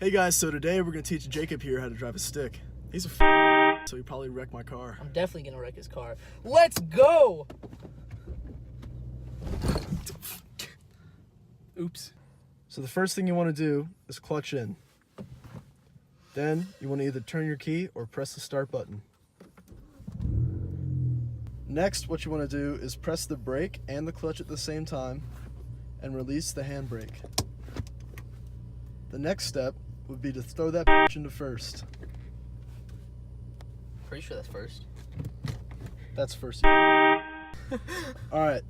Hey guys, so today we're going to teach Jacob here how to drive a stick. He's a so he probably wrecked my car. I'm definitely going to wreck his car. Let's go! Oops. So the first thing you want to do is clutch in. Then you want to either turn your key or press the start button. Next, what you want to do is press the brake and the clutch at the same time and release the handbrake. The next step would be to throw that into first. Pretty sure that's first. That's first. Alright,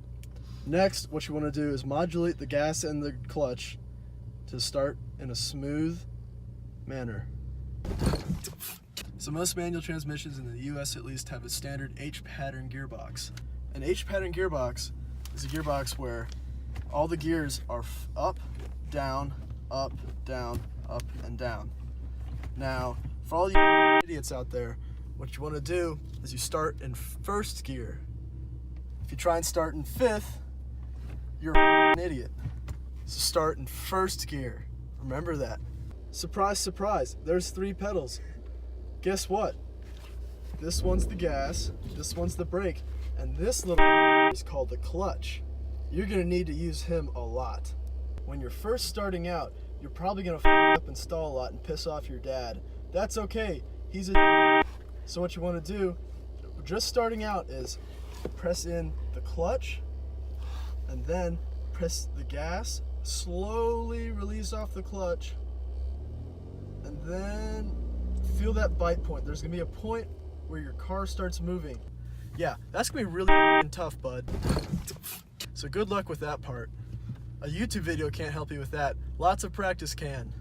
next what you want to do is modulate the gas and the clutch to start in a smooth manner. So most manual transmissions in the US at least have a standard H-pattern gearbox. An H-pattern gearbox is a gearbox where all the gears are up, down, up, down, up, and down. Now, for all you idiots out there, what you want to do is you start in first gear. If you try and start in fifth, you're an idiot. So start in first gear. Remember that. Surprise, surprise, there's 3 pedals. Guess what? This one's the gas, this one's the brake, and this little is called the clutch. You're gonna need to use him a lot. When you're first starting out, you're probably gonna up and stall a lot and piss off your dad. That's okay, he's a So what you wanna do, just starting out, is press in the clutch, and then press the gas, slowly release off the clutch, and then feel that bite point. There's gonna be a point where your car starts moving. Yeah, that's gonna be really tough, bud. So good luck with that part. A YouTube video can't help you with that. Lots of practice can.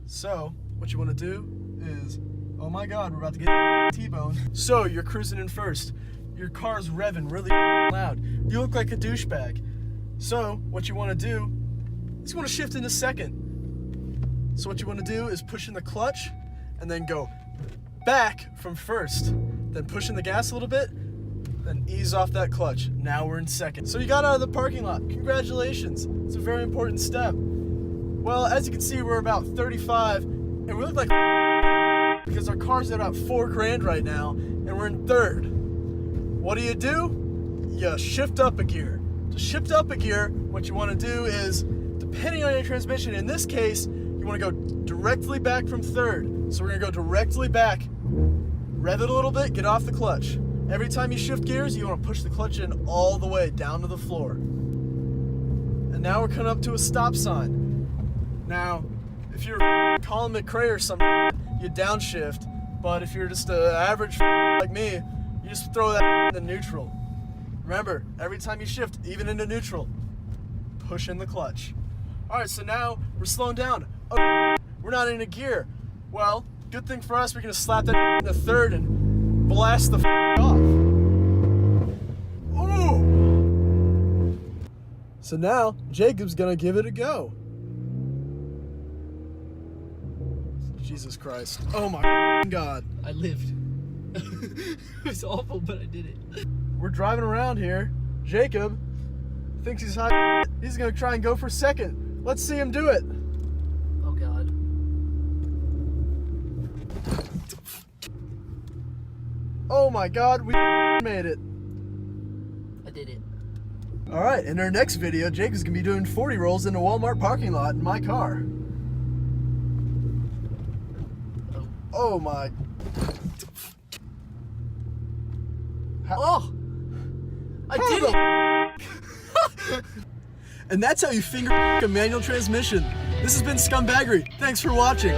So, what you wanna do is, oh my God, we're about to get T-boned. So, you're cruising in first. Your car's revving really loud. You look like a douchebag. So, what you wanna do is you wanna shift into second. So what you want to do is push in the clutch and then go back from first. Then push in the gas a little bit, then ease off that clutch. Now we're in second. So you got out of the parking lot. Congratulations. It's a very important step. Well, as you can see, we're about 35 and we look like because our car's at about $4,000 right now and we're in third. What do? You shift up a gear. To shift up a gear, what you want to do is, depending on your transmission, in this case, you want to go directly back from third. So we're going to go directly back, rev it a little bit, get off the clutch. Every time you shift gears, you want to push the clutch in all the way down to the floor. And now we're coming up to a stop sign. Now, if you're Colin McRae or something, you downshift. But if you're just an average like me, you just throw that into neutral. Remember, every time you shift, even into neutral, push in the clutch. Alright, so now we're slowing down. Oh, we're not in a gear. Well, good thing for us, we're gonna slap that in the third and blast the off. Ooh! So now, Jacob's gonna give it a go. Jesus Christ. Oh my God. I lived. It was awful, but I did it. We're driving around here. Jacob thinks he's hot. He's gonna try and go for second. Let's see him do it. Oh God. Oh my God, we made it. I did it. Alright, in our next video, Jacob's gonna be doing 40 rolls in a Walmart parking lot in my car. Oh my. Oh! I did it! And that's how you finger a manual transmission. This has been Scumbaggery. Thanks for watching.